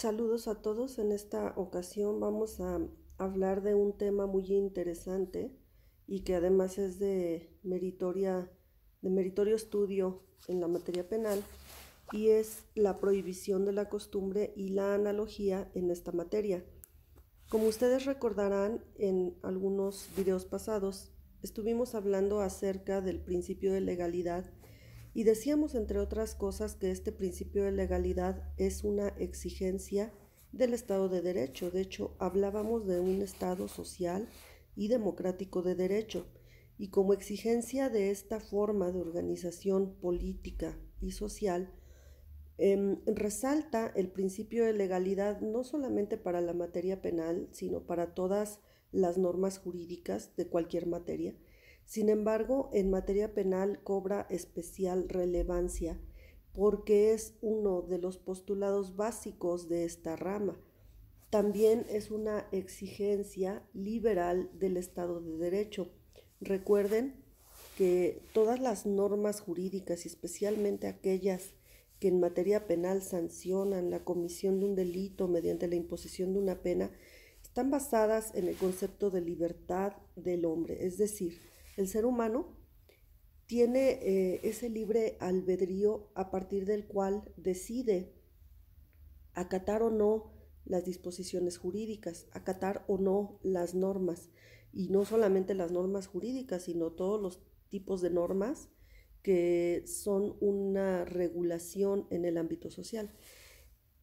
Saludos a todos. En esta ocasión vamos a hablar de un tema muy interesante y que además es de meritorio estudio en la materia penal, y es la prohibición de la costumbre y la analogía en esta materia. Como ustedes recordarán, en algunos videos pasados estuvimos hablando acerca del principio de legalidad y decíamos, entre otras cosas, que este principio de legalidad es una exigencia del Estado de Derecho. De hecho, hablábamos de un Estado social y democrático de derecho. Y como exigencia de esta forma de organización política y social, resalta el principio de legalidad no solamente para la materia penal, sino para todas las normas jurídicas de cualquier materia. Sin embargo, en materia penal cobra especial relevancia porque es uno de los postulados básicos de esta rama. También es una exigencia liberal del Estado de Derecho. Recuerden que todas las normas jurídicas, y especialmente aquellas que en materia penal sancionan la comisión de un delito mediante la imposición de una pena, están basadas en el concepto de libertad del hombre. Es decir, el ser humano tiene ese libre albedrío a partir del cual decide acatar o no las disposiciones jurídicas, acatar o no las normas, y no solamente las normas jurídicas, sino todos los tipos de normas que son una regulación en el ámbito social.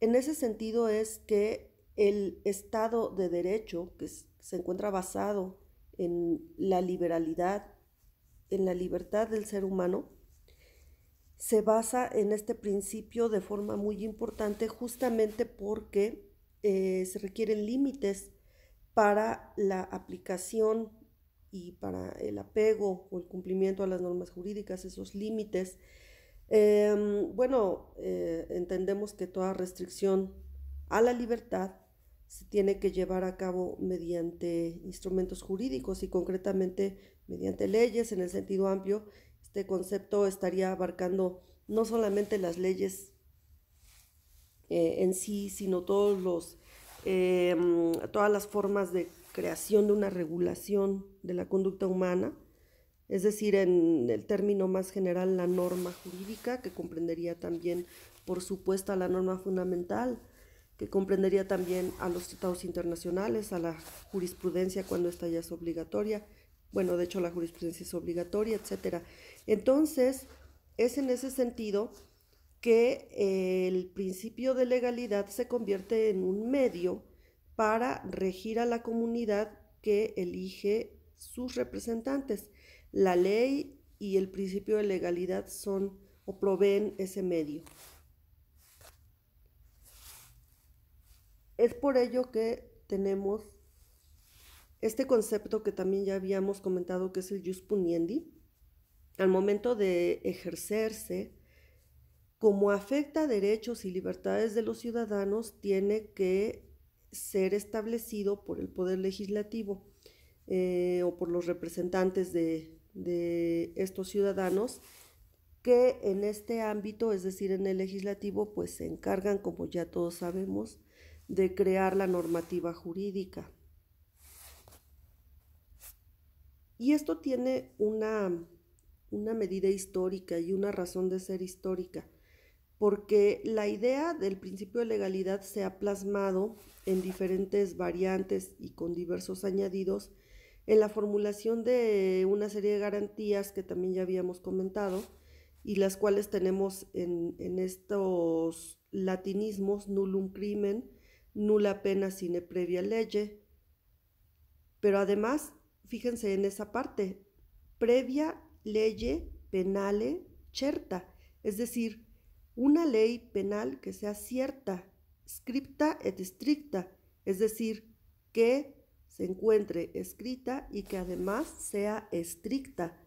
En ese sentido es que el Estado de Derecho, que se encuentra basado en la liberalidad, en la libertad del ser humano, se basa en este principio de forma muy importante, justamente porque se requieren límites para la aplicación y para el apego o el cumplimiento a las normas jurídicas. Esos límites, entendemos que toda restricción a la libertad se tiene que llevar a cabo mediante instrumentos jurídicos y concretamente mediante leyes en el sentido amplio. Este concepto estaría abarcando no solamente las leyes en sí, sino todas las formas de creación de una regulación de la conducta humana, es decir, en el término más general, la norma jurídica, que comprendería también, por supuesto, a la norma fundamental, que comprendería también a los tratados internacionales, a la jurisprudencia cuando esta ya es obligatoria. Bueno, de hecho la jurisprudencia es obligatoria, etcétera. Entonces, es en ese sentido que el principio de legalidad se convierte en un medio para regir a la comunidad que elige sus representantes. La ley y el principio de legalidad son o proveen ese medio. Es por ello que tenemos este concepto que también ya habíamos comentado, que es el jus puniendi. Al momento de ejercerse, como afecta derechos y libertades de los ciudadanos, tiene que ser establecido por el Poder Legislativo o por los representantes de estos ciudadanos, que en este ámbito, es decir, en el legislativo, pues se encargan, como ya todos sabemos, de crear la normativa jurídica. Y esto tiene una medida histórica y una razón de ser histórica, porque la idea del principio de legalidad se ha plasmado en diferentes variantes y con diversos añadidos en la formulación de una serie de garantías que también ya habíamos comentado, y las cuales tenemos en estos latinismos: nullum crimen, nulla pena sine previa lege. Pero además, fíjense en esa parte: previa lege penale certa, es decir, una ley penal que sea cierta, scripta et stricta, es decir, que se encuentre escrita y que además sea estricta,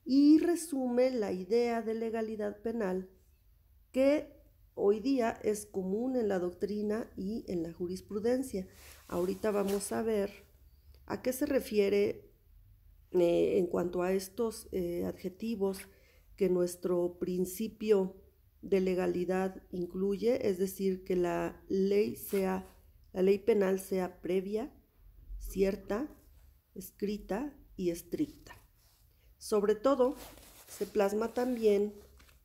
y resume la idea de legalidad penal que hoy día es común en la doctrina y en la jurisprudencia. Ahorita vamos a ver a qué se refiere en cuanto a estos adjetivos que nuestro principio de legalidad incluye, es decir, que la ley penal sea previa, cierta, escrita y estricta. Sobre todo, se plasma también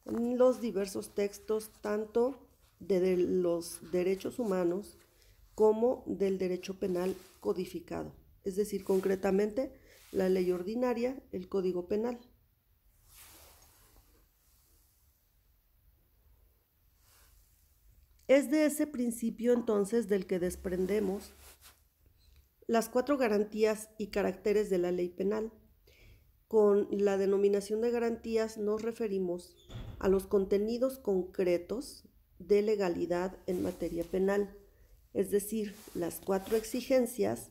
en los diversos textos tanto de los derechos humanos como del derecho penal codificado, es decir, concretamente la ley ordinaria, el Código Penal. Es de ese principio entonces del que desprendemos las 4 garantías y caracteres de la ley penal. Con la denominación de garantías nos referimos a los contenidos concretos de legalidad en materia penal, es decir, las 4 exigencias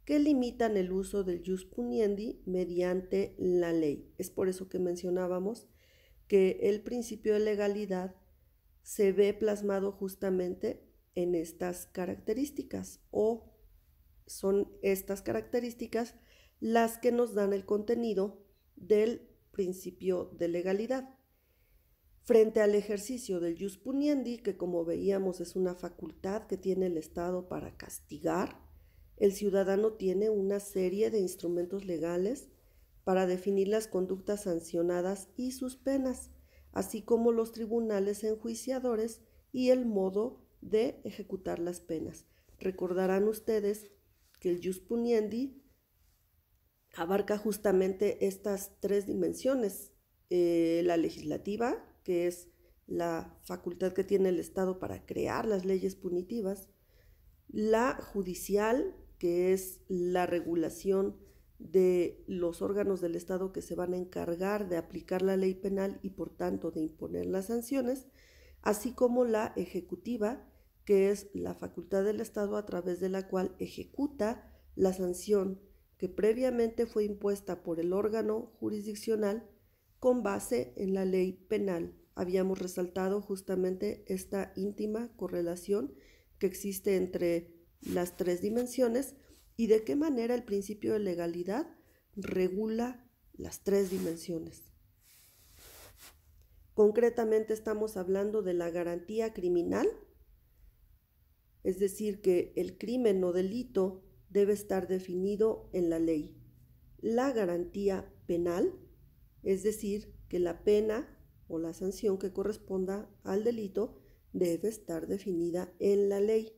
que limitan el uso del jus puniendi mediante la ley. Es por eso que mencionábamos que el principio de legalidad se ve plasmado justamente en estas características, o son estas características las que nos dan el contenido del principio de legalidad. Frente al ejercicio del jus puniendi, que como veíamos es una facultad que tiene el Estado para castigar, el ciudadano tiene una serie de instrumentos legales para definir las conductas sancionadas y sus penas, así como los tribunales enjuiciadores y el modo de ejecutar las penas. Recordarán ustedes que el jus puniendi abarca justamente estas 3 dimensiones, la legislativa, que es la facultad que tiene el Estado para crear las leyes punitivas, la judicial, que es la regulación de los órganos del Estado que se van a encargar de aplicar la ley penal y por tanto de imponer las sanciones, así como la ejecutiva, que es la facultad del Estado a través de la cual ejecuta la sanción que previamente fue impuesta por el órgano jurisdiccional con base en la ley penal. Habíamos resaltado justamente esta íntima correlación que existe entre las 3 dimensiones y de qué manera el principio de legalidad regula las 3 dimensiones. Concretamente estamos hablando de la garantía criminal, es decir, que el crimen o delito debe estar definido en la ley. La garantía penal, es decir, que la pena o la sanción que corresponda al delito debe estar definida en la ley.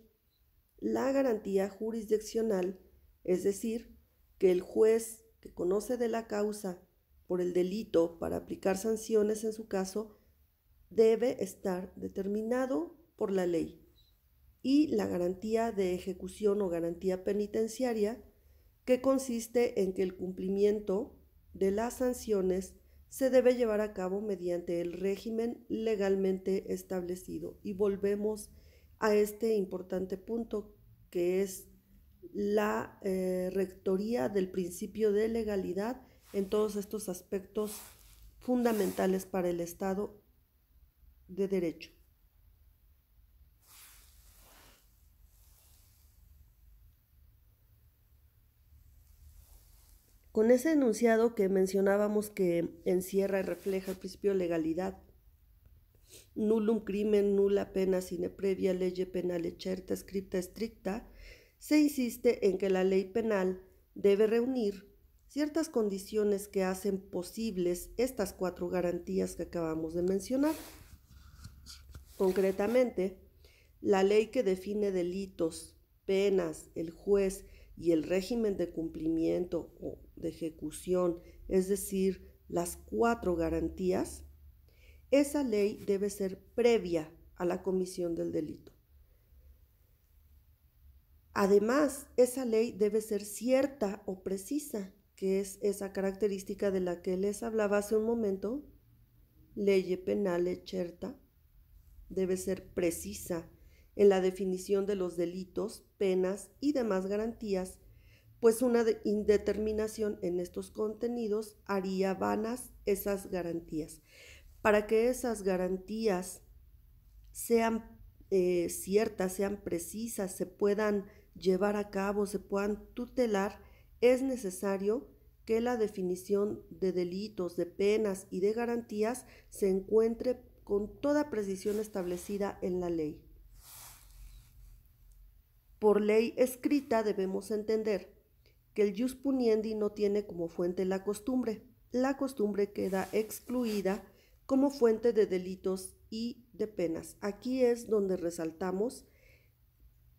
La garantía jurisdiccional, es decir, que el juez que conoce de la causa por el delito para aplicar sanciones en su caso debe estar determinado por la ley. Y la garantía de ejecución o garantía penitenciaria, que consiste en que el cumplimiento de las sanciones se debe llevar a cabo mediante el régimen legalmente establecido. Y volvemos a este importante punto, que es la rectoría del principio de legalidad en todos estos aspectos fundamentales para el Estado de Derecho. Con ese enunciado que mencionábamos que encierra y refleja el principio de legalidad, nullum crimen, nulla pena sine previa lege penale certa scripta stricta, se insiste en que la ley penal debe reunir ciertas condiciones que hacen posibles estas 4 garantías que acabamos de mencionar. Concretamente, la ley que define delitos, penas, el juez y el régimen de cumplimiento o de ejecución, es decir, las 4 garantías, esa ley debe ser previa a la comisión del delito. Además, esa ley debe ser cierta o precisa, que es esa característica de la que les hablaba hace un momento. Lege penale certa debe ser precisa en la definición de los delitos, penas y demás garantías, pues una indeterminación en estos contenidos haría vanas esas garantías. Para que esas garantías sean ciertas, sean precisas, se puedan llevar a cabo, se puedan tutelar, es necesario que la definición de delitos, de penas y de garantías se encuentre con toda precisión establecida en la ley. Por ley escrita debemos entender que el jus puniendi no tiene como fuente la costumbre. La costumbre queda excluida como fuente de delitos y de penas. Aquí es donde resaltamos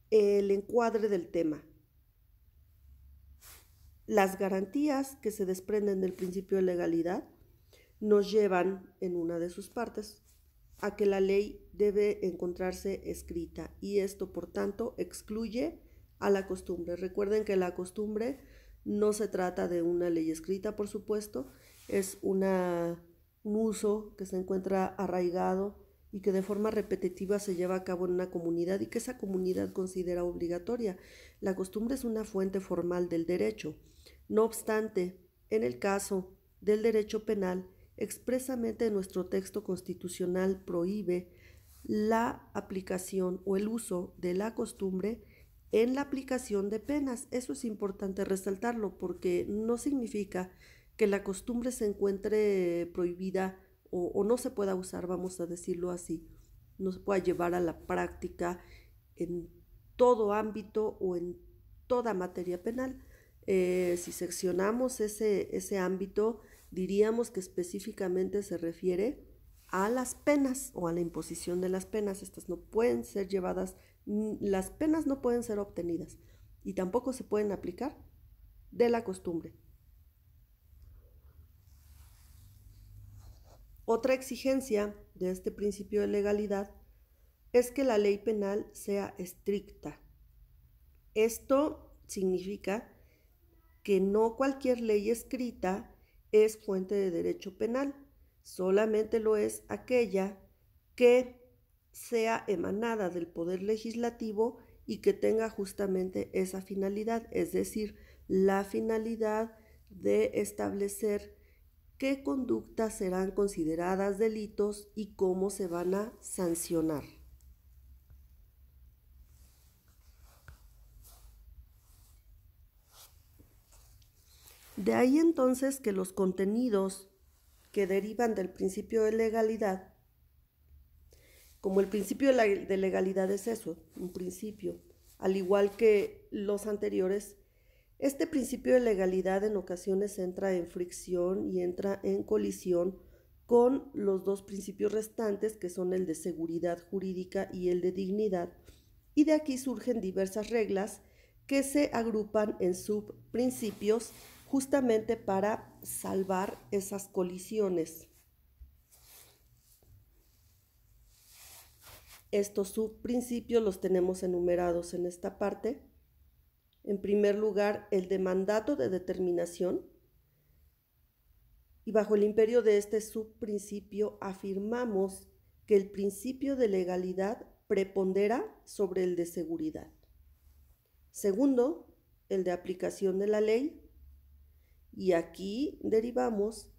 el encuadre del tema. Las garantías que se desprenden del principio de legalidad nos llevan en una de sus partes a que la ley debe encontrarse escrita y esto, por tanto, excluye a la costumbre. Recuerden que la costumbre no se trata de una ley escrita, por supuesto, es un uso que se encuentra arraigado y que de forma repetitiva se lleva a cabo en una comunidad y que esa comunidad considera obligatoria. La costumbre es una fuente formal del derecho. No obstante, en el caso del derecho penal, expresamente nuestro texto constitucional prohíbe la aplicación o el uso de la costumbre en la aplicación de penas. Eso es importante resaltarlo porque no significa que la costumbre se encuentre prohibida o no se pueda usar, vamos a decirlo así, no se pueda llevar a la práctica en todo ámbito o en toda materia penal. Si seccionamos ese ámbito, diríamos que específicamente se refiere a las penas o a la imposición de las penas. Estas no pueden ser llevadas, las penas no pueden ser obtenidas y tampoco se pueden aplicar de la costumbre. Otra exigencia de este principio de legalidad es que la ley penal sea estricta. Esto significa que no cualquier ley escrita es fuente de derecho penal, solamente lo es aquella que sea emanada del Poder Legislativo y que tenga justamente esa finalidad, es decir, la finalidad de establecer qué conductas serán consideradas delitos y cómo se van a sancionar. De ahí entonces que los contenidos que derivan del principio de legalidad, como el principio de legalidad es eso, un principio, al igual que los anteriores, este principio de legalidad en ocasiones entra en fricción y entra en colisión con los dos principios restantes, que son el de seguridad jurídica y el de dignidad, y de aquí surgen diversas reglas que se agrupan en subprincipios justamente para salvar esas colisiones. Estos subprincipios los tenemos enumerados en esta parte. En primer lugar, el de mandato de determinación. Y bajo el imperio de este subprincipio afirmamos que el principio de legalidad prepondera sobre el de seguridad. Segundo, el de aplicación de la ley. Y aquí derivamos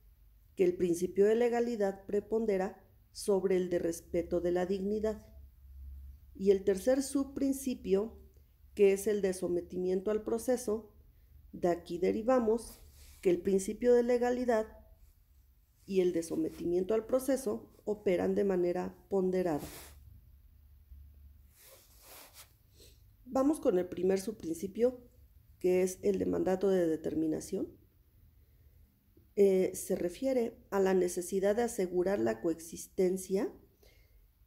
que el principio de legalidad prepondera sobre el de respeto de la dignidad. Y el tercer subprincipio, que es el de sometimiento al proceso, de aquí derivamos que el principio de legalidad y el de sometimiento al proceso operan de manera ponderada. Vamos con el primer subprincipio, que es el de mandato de determinación. Se refiere a la necesidad de asegurar la coexistencia.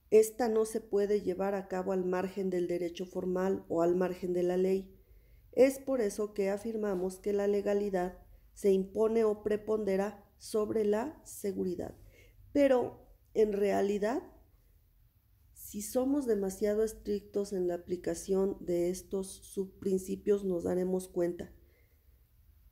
Esta no se puede llevar a cabo al margen del derecho formal o al margen de la ley. Es por eso que afirmamos que la legalidad se impone o prepondera sobre la seguridad. Pero en realidad, si somos demasiado estrictos en la aplicación de estos subprincipios, nos daremos cuenta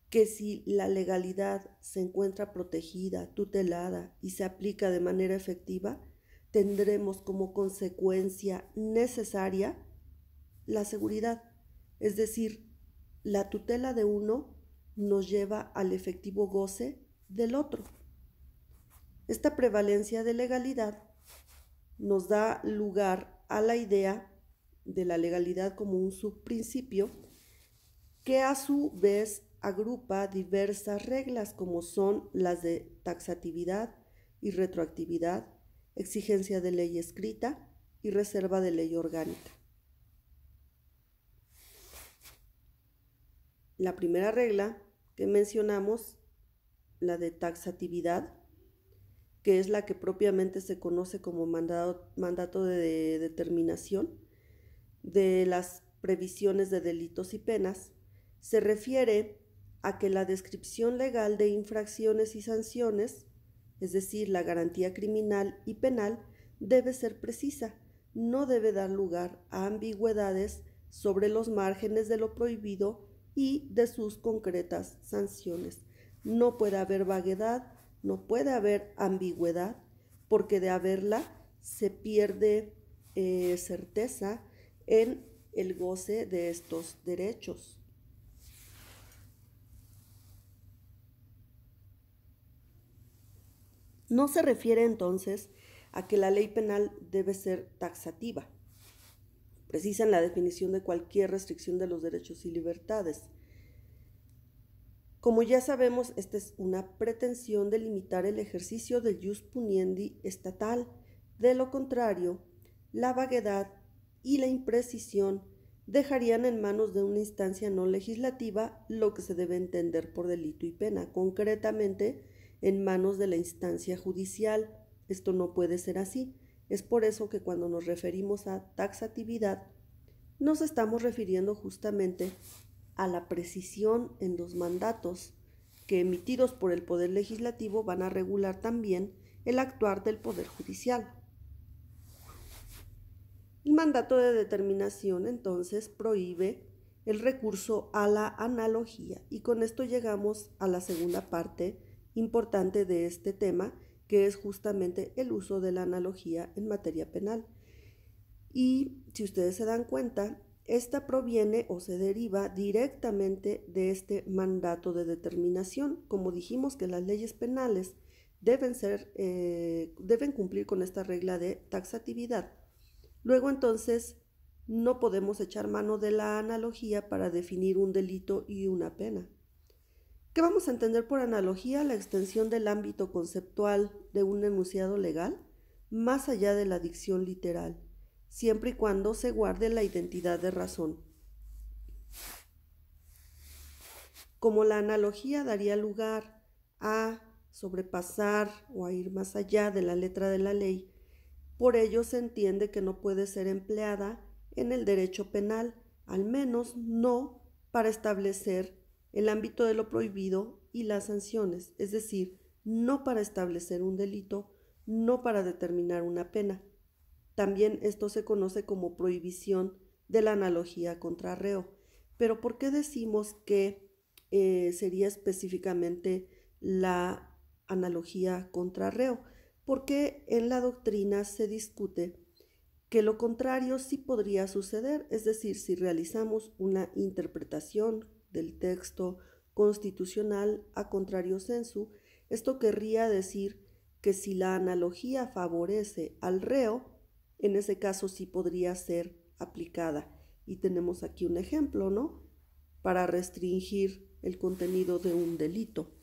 que si la legalidad se encuentra protegida, tutelada y se aplica de manera efectiva, tendremos como consecuencia necesaria la seguridad. Es decir, la tutela de uno nos lleva al efectivo goce del otro. Esta prevalencia de legalidad nos da lugar a la idea de la legalidad como un subprincipio que a su vez agrupa diversas reglas como son las de taxatividad y retroactividad, exigencia de ley escrita y reserva de ley orgánica. La primera regla que mencionamos, la de taxatividad, que es la que propiamente se conoce como mandato de determinación de las previsiones de delitos y penas, se refiere a que la descripción legal de infracciones y sanciones, es decir, la garantía criminal y penal, debe ser precisa, no debe dar lugar a ambigüedades sobre los márgenes de lo prohibido y de sus concretas sanciones. No puede haber vaguedad, no puede haber ambigüedad, porque de haberla se pierde certeza en el goce de estos derechos. No se refiere entonces a que la ley penal debe ser taxativa, precisa en la definición de cualquier restricción de los derechos y libertades. Como ya sabemos, esta es una pretensión de limitar el ejercicio del ius puniendi estatal. De lo contrario, la vaguedad y la imprecisión dejarían en manos de una instancia no legislativa lo que se debe entender por delito y pena, concretamente en manos de la instancia judicial. Esto no puede ser así. Es por eso que cuando nos referimos a taxatividad, nos estamos refiriendo justamente a la precisión en los mandatos que emitidos por el Poder Legislativo van a regular también el actuar del Poder Judicial. El mandato de determinación entonces prohíbe el recurso a la analogía y con esto llegamos a la segunda parte importante de este tema, que es justamente el uso de la analogía en materia penal. Y si ustedes se dan cuenta, esta proviene o se deriva directamente de este mandato de determinación. Como dijimos que las leyes penales deben cumplir con esta regla de taxatividad. Luego entonces no podemos echar mano de la analogía para definir un delito y una pena. ¿Qué vamos a entender por analogía? La extensión del ámbito conceptual de un enunciado legal más allá de la dicción literal, siempre y cuando se guarde la identidad de razón. Como la analogía daría lugar a sobrepasar o a ir más allá de la letra de la ley, por ello se entiende que no puede ser empleada en el derecho penal, al menos no para establecer el ámbito de lo prohibido y las sanciones, es decir, no para establecer un delito, no para determinar una pena. También esto se conoce como prohibición de la analogía contra reo. Pero ¿por qué decimos que sería específicamente la analogía contra reo? Porque en la doctrina se discute que lo contrario sí podría suceder, es decir, si realizamos una interpretación del texto constitucional a contrario sensu, esto querría decir que si la analogía favorece al reo, en ese caso sí podría ser aplicada. Y tenemos aquí un ejemplo, ¿no? Para restringir el contenido de un delito.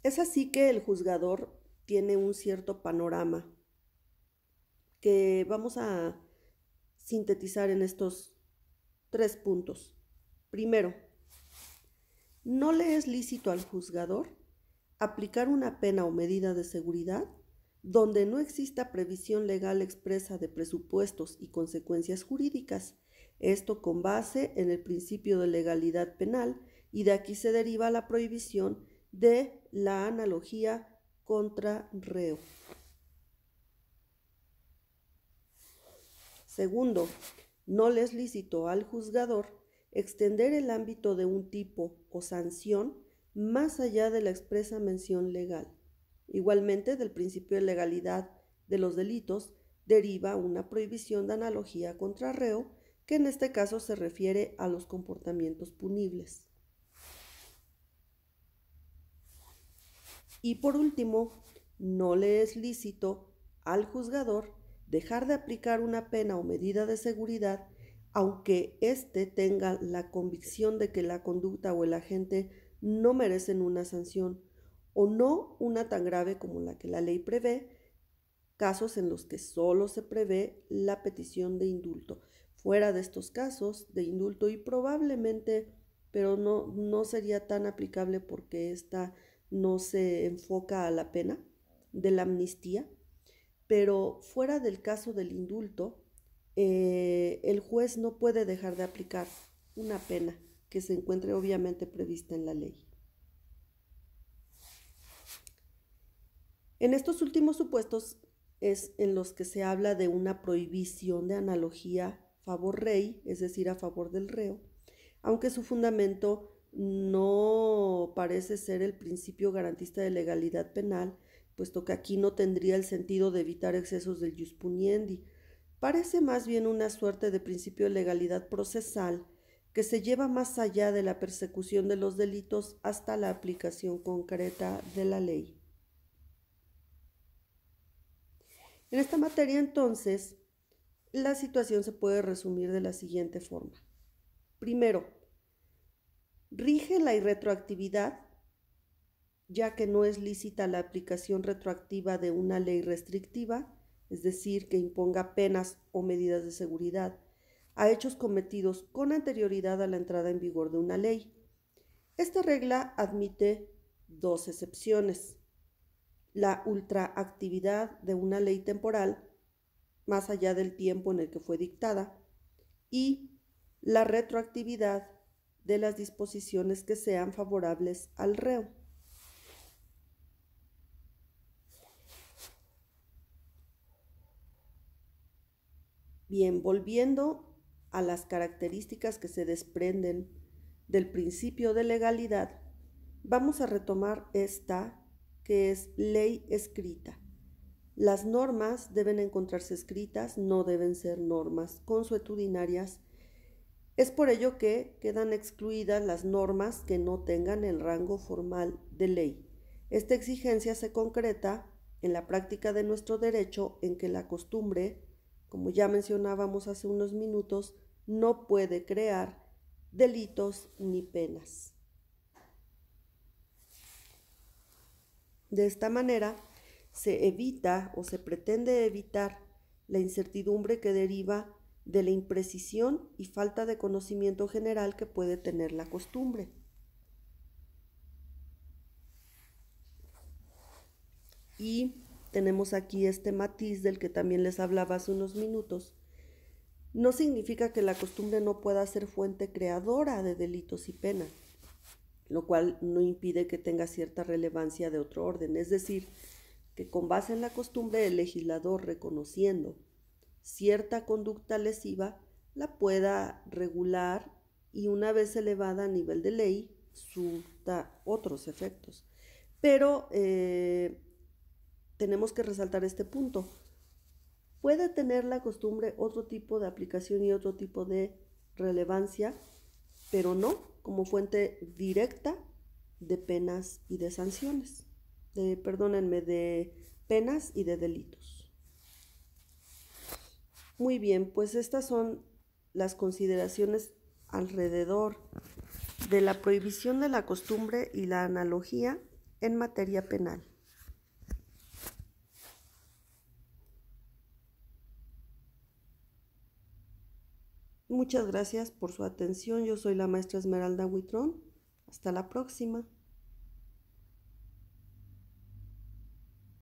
Es así que el juzgador tiene un cierto panorama que vamos a sintetizar en estos 3 puntos. Primero, no le es lícito al juzgador aplicar una pena o medida de seguridad donde no exista previsión legal expresa de presupuestos y consecuencias jurídicas, esto con base en el principio de legalidad penal, y de aquí se deriva la prohibición de la analogía contra reo. Segundo, no le es lícito al juzgador extender el ámbito de un tipo o sanción más allá de la expresa mención legal. Igualmente, del principio de legalidad de los delitos deriva una prohibición de analogía contra reo, que en este caso se refiere a los comportamientos punibles. Y por último, no le es lícito al juzgador dejar de aplicar una pena o medida de seguridad aunque éste tenga la convicción de que la conducta o el agente no merecen una sanción o no una tan grave como la que la ley prevé, casos en los que solo se prevé la petición de indulto. Fuera de estos casos de indulto, y probablemente, pero no sería tan aplicable porque esta no se enfoca a la pena de la amnistía, pero fuera del caso del indulto, el juez no puede dejar de aplicar una pena que se encuentre obviamente prevista en la ley. En estos últimos supuestos es en los que se habla de una prohibición de analogía favor rei, es decir, a favor del reo, aunque su fundamento no parece ser el principio garantista de legalidad penal, puesto que aquí no tendría el sentido de evitar excesos del jus puniendi. Parece más bien una suerte de principio de legalidad procesal que se lleva más allá de la persecución de los delitos hasta la aplicación concreta de la ley. En esta materia, entonces, la situación se puede resumir de la siguiente forma. Primero, rige la irretroactividad, ya que no es lícita la aplicación retroactiva de una ley restrictiva, es decir, que imponga penas o medidas de seguridad a hechos cometidos con anterioridad a la entrada en vigor de una ley. Esta regla admite dos excepciones: la ultraactividad de una ley temporal, más allá del tiempo en el que fue dictada, y la retroactividad de las disposiciones que sean favorables al reo. Bien, volviendo a las características que se desprenden del principio de legalidad, vamos a retomar esta, que es ley escrita. Las normas deben encontrarse escritas, no deben ser normas consuetudinarias. Es por ello que quedan excluidas las normas que no tengan el rango formal de ley. Esta exigencia se concreta en la práctica de nuestro derecho en que la costumbre, como ya mencionábamos hace unos minutos, no puede crear delitos ni penas. De esta manera, se evita o se pretende evitar la incertidumbre que deriva de la imprecisión y falta de conocimiento general que puede tener la costumbre. Y tenemos aquí este matiz del que también les hablaba hace unos minutos. No significa que la costumbre no pueda ser fuente creadora de delitos y penas, lo cual no impide que tenga cierta relevancia de otro orden. Es decir, que con base en la costumbre el legislador, reconociendo cierta conducta lesiva, la pueda regular y una vez elevada a nivel de ley, surta otros efectos. Pero tenemos que resaltar este punto. Puede tener la costumbre otro tipo de aplicación y otro tipo de relevancia, pero no como fuente directa de penas y de sanciones, de penas y de delitos. Muy bien, pues estas son las consideraciones alrededor de la prohibición de la costumbre y la analogía en materia penal. Muchas gracias por su atención. Yo soy la maestra Esmeralda Huitrón. Hasta la próxima.